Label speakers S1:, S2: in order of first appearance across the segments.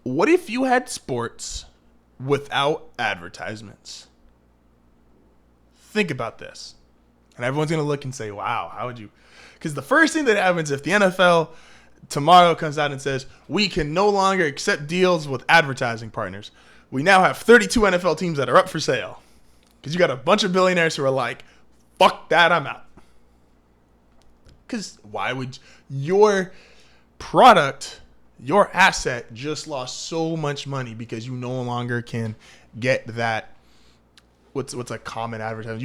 S1: What if you had sports without advertisements? Think about this. And everyone's going to look and say, wow, how would you? Because the first thing that happens if the NFL tomorrow comes out and says, we can no longer accept deals with advertising partners. We now have 32 NFL teams that are up for sale. Because you got a bunch of billionaires who are like, fuck that, I'm out. Because why would your product, your asset just lost so much money because you no longer can get that. What's a common advertisement?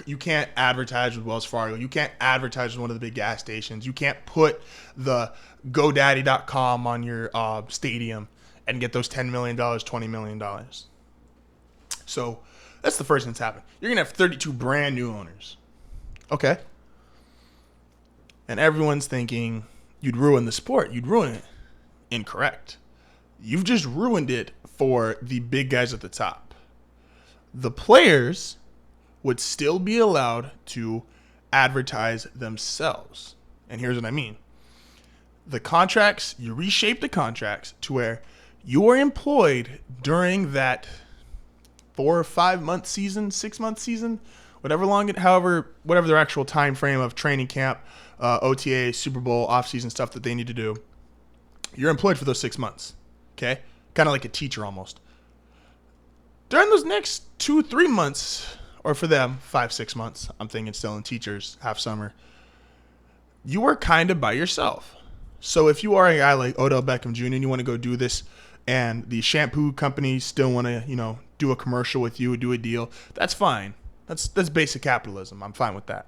S1: You can't advertise with Wells Fargo. You can't advertise with one of the big gas stations. You can't put the GoDaddy.com on your stadium and get those $10 million, $20 million. So that's the first thing that's happened. You're going to have 32 brand new owners. Okay. And everyone's thinking you'd ruin the sport. You'd ruin it. Incorrect. You've just ruined it for the big guys at the top. The players would still be allowed to advertise themselves. And here's what I mean. The contracts, you reshape the contracts to where you are employed during that 4 or 5 month season, 6 month season, whatever their actual time frame of training camp, OTA, Super Bowl, off-season stuff that they need to do. You're employed for those 6 months, okay? Kind of like a teacher almost. During those next 2-3 months, or for them, 5-6 months, I'm thinking still in teachers, half summer, you are kind of by yourself. So if you are a guy like Odell Beckham Jr. and you want to go do this, and the shampoo companies still want to, do a commercial with you, do a deal, that's fine. That's basic capitalism. I'm fine with that.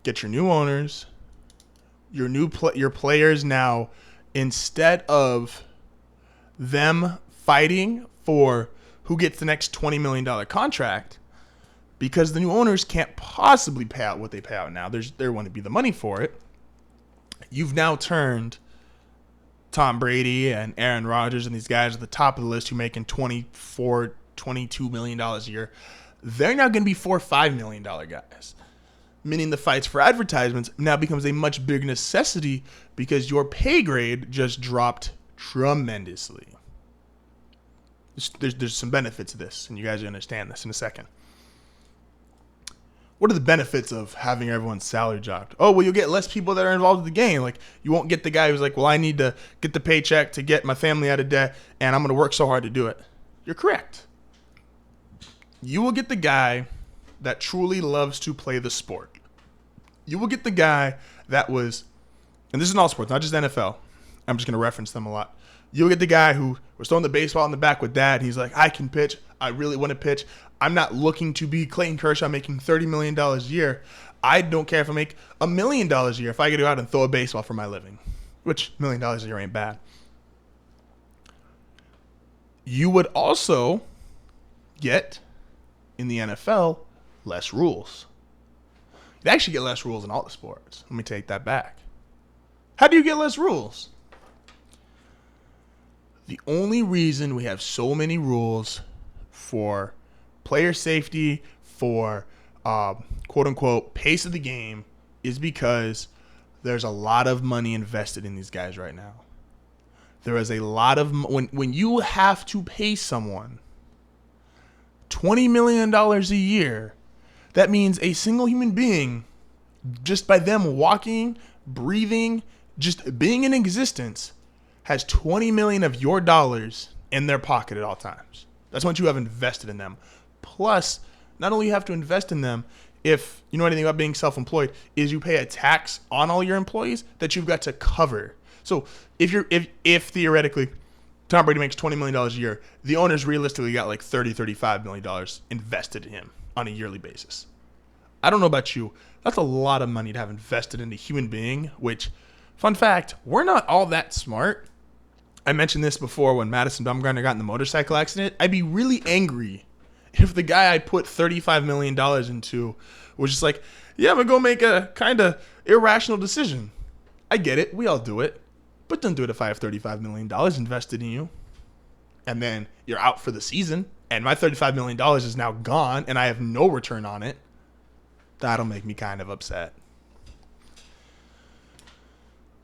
S1: Get your new owners, your players now, instead of them fighting for who gets the next $20 million contract, because the new owners can't possibly pay out what they pay out now. There wouldn't be the money for it. You've now turned Tom Brady and Aaron Rodgers and these guys at the top of the list who are making $24, $22 million a year. They're now going to be $4 or $5 million guys. Meaning the fights for advertisements now becomes a much bigger necessity because your pay grade just dropped tremendously. There's some benefits to this, and you guys will understand this in a second. What are the benefits of having everyone's salary dropped? Oh, well, you'll get less people that are involved in the game. Like, you won't get the guy who's like, well, I need to get the paycheck to get my family out of debt, and I'm going to work so hard to do it. You're correct. You will get the guy that truly loves to play the sport. You will get the guy that was, and this is in all sports, not just NFL. I'm just going to reference them a lot. You'll get the guy who was throwing the baseball in the back with dad. And he's like, I can pitch. I really want to pitch. I'm not looking to be Clayton Kershaw making $30 million a year. I don't care if I make $1 million a year if I get to go out and throw a baseball for my living, which $1 million a year ain't bad. You would also get, in the NFL, less rules. You'd actually get less rules in all the sports. Let me take that back. How do you get less rules? The only reason we have so many rules for player safety, for quote-unquote pace of the game, is because there's a lot of money invested in these guys right now. There is a lot of when you have to pay someone $20 million a year, that means a single human being, just by them walking, breathing, just being in existence, has 20 million of your dollars in their pocket at all times. That's what you have invested in them. Plus, not only you have to invest in them, if you know anything about being self-employed, is you pay a tax on all your employees that you've got to cover. So if theoretically Tom Brady makes $20 million a year, the owners realistically got like $35 million invested in him on a yearly basis. I don't know about you. That's a lot of money to have invested in a human being, which, fun fact, we're not all that smart. I mentioned this before when Madison Bumgarner got in the motorcycle accident. I'd be really angry if the guy I put $35 million into was just like, yeah, I'm going to go make a kind of irrational decision. I get it. We all do it. But don't do it if I have $35 million invested in you. And then you're out for the season, and my $35 million is now gone, and I have no return on it. That'll make me kind of upset.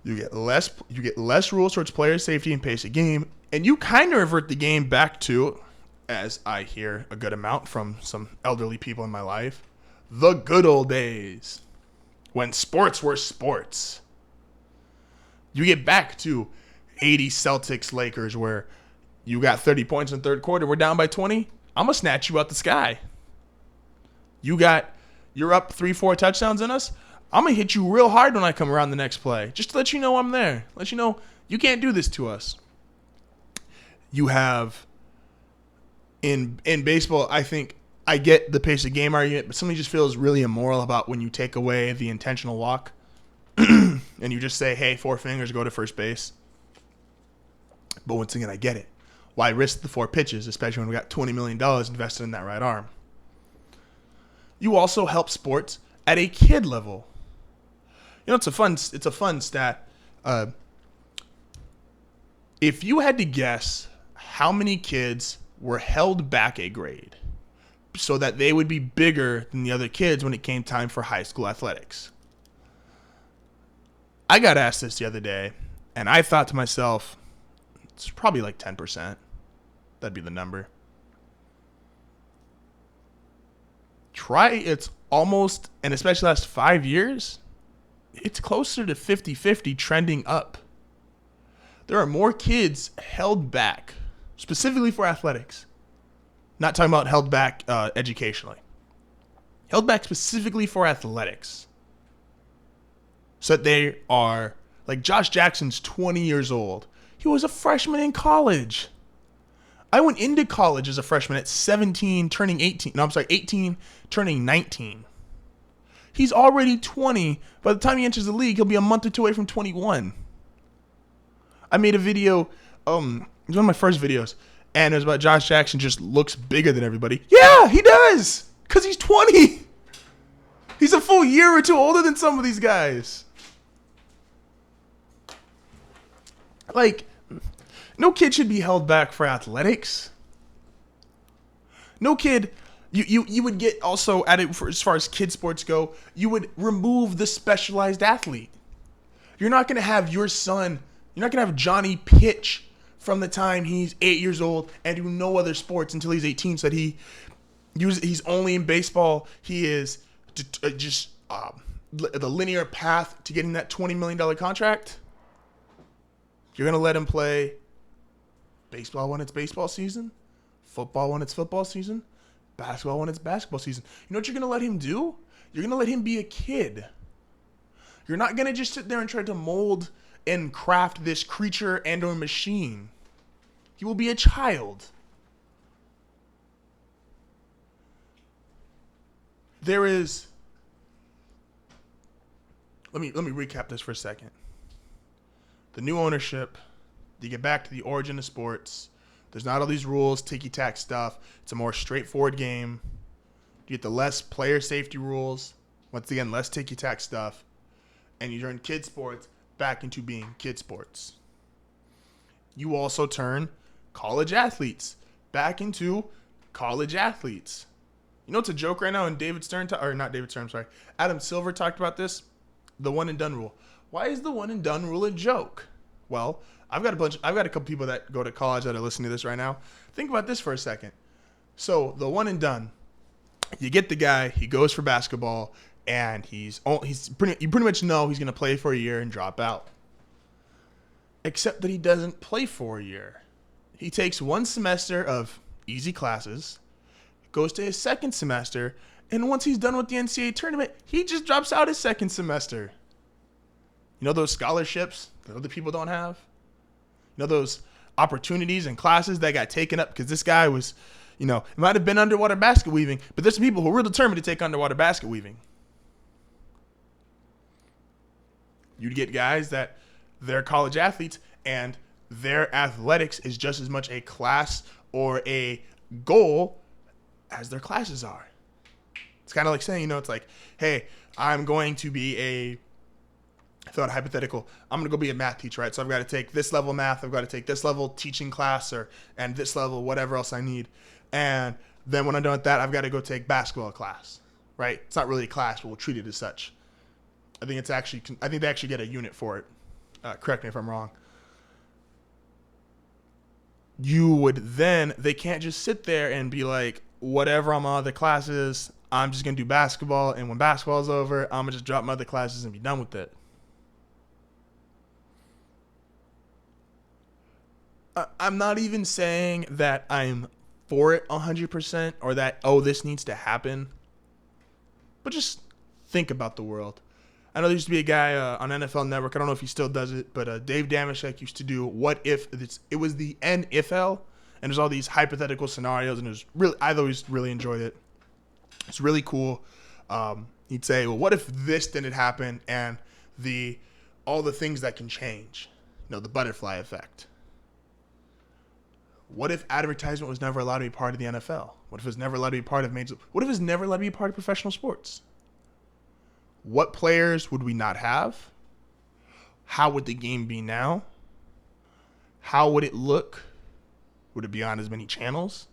S1: You get less rules towards player safety and pace of game, and you kind of revert the game back to, as I hear a good amount from some elderly people in my life, the good old days when sports were sports. You get back to 80 Celtics Lakers where you got 30 points in the third quarter, we're down by 20. I'm gonna snatch you out the sky. You're up 3-4 touchdowns in us. I'm going to hit you real hard when I come around the next play. Just to let you know I'm there. Let you know you can't do this to us. You have, in baseball, I think I get the pace of game argument, but something just feels really immoral about when you take away the intentional walk and you just say, hey, 4 fingers, go to first base. But once again, I get it. Why risk the 4 pitches, especially when we got $20 million invested in that right arm? You also help sports at a kid level. You know, it's a fun stat. If you had to guess how many kids were held back a grade so that they would be bigger than the other kids when it came time for high school athletics. I got asked this the other day, and I thought to myself, it's probably like 10%. That'd be the number. It's almost, and especially the last 5 years, it's closer to 50-50 trending up. There are more kids held back, specifically for athletics. Not talking about held back educationally. Held back specifically for athletics. So that they are, like Josh Jackson's 20 years old. He was a freshman in college. I went into college as a freshman at 17, turning 18. No, I'm sorry, 18, turning 19. He's already 20. By the time he enters the league, he'll be a month or 2 away from 21. I made a video, it was one of my first videos, and it was about Josh Jackson just looks bigger than everybody. Yeah, he does, because he's 20. He's a full year or 2 older than some of these guys. Like, no kid should be held back for athletics. No kid, you would get also at it for as far as kid sports go, you would remove the specialized athlete. You're not going to have your son, you're not going to have Johnny pitch from the time he's 8 years old and do no other sports until he's 18 so that he's only in baseball. He is just the linear path to getting that $20 million contract. You're going to let him play baseball when it's baseball season, football when it's football season, basketball when it's basketball season. You know what you're going to let him do? You're going to let him be a kid. You're not going to just sit there and try to mold and craft this creature and or machine. He will be a child. There is... Let me recap this for a second. The new ownership... You get back to the origin of sports. There's not all these rules, ticky-tack stuff. It's a more straightforward game. You get the less player safety rules. Once again, less ticky-tack stuff. And you turn kid sports back into being kid sports. You also turn college athletes back into college athletes. You know what's a joke right now? And Adam Silver talked about this. The one and done rule. Why is the one and done rule a joke? Well, I've got a couple people that go to college that are listening to this right now. Think about this for a second. So the one and done, you get the guy, he goes for basketball, and you pretty much know he's going to play for a year and drop out. Except that he doesn't play for a year. He takes 1 semester of easy classes, goes to his second semester, and once he's done with the NCAA tournament, he just drops out his second semester. You know those scholarships that other people don't have? You know those opportunities and classes that got taken up because this guy was, it might have been underwater basket weaving, but there's some people who are real determined to take underwater basket weaving. You'd get guys that they're college athletes and their athletics is just as much a class or a goal as their classes are. It's kind of like saying, it's like, hey, I'm going to be I thought hypothetical. I'm going to go be a math teacher, right? So I've got to take this level of math. I've got to take this level teaching class and this level, whatever else I need. And then when I'm done with that, I've got to go take basketball class, right? It's not really a class, but we'll treat it as such. I think they actually get a unit for it. correct me if I'm wrong. You would then, they can't just sit there and be like, whatever, I'm on other classes, I'm just going to do basketball. And when basketball's over, I'm going to just drop my other classes and be done with it. I'm not even saying that I'm for it 100% or that, oh, this needs to happen. But just think about the world. I know there used to be a guy on NFL Network. I don't know if he still does it, but Dave Damashek used to do what if it was the NFL, and there's all these hypothetical scenarios, and it was really, I always really enjoyed it. It's really cool. He'd say, well, what if this didn't happen, and all the things that can change, the butterfly effect. What if advertisement was never allowed to be part of the NFL? What if it was never allowed to be part of major? What if it was never allowed to be part of professional sports? What players would we not have? How would the game be now? How would it look? Would it be on as many channels?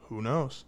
S1: Who knows?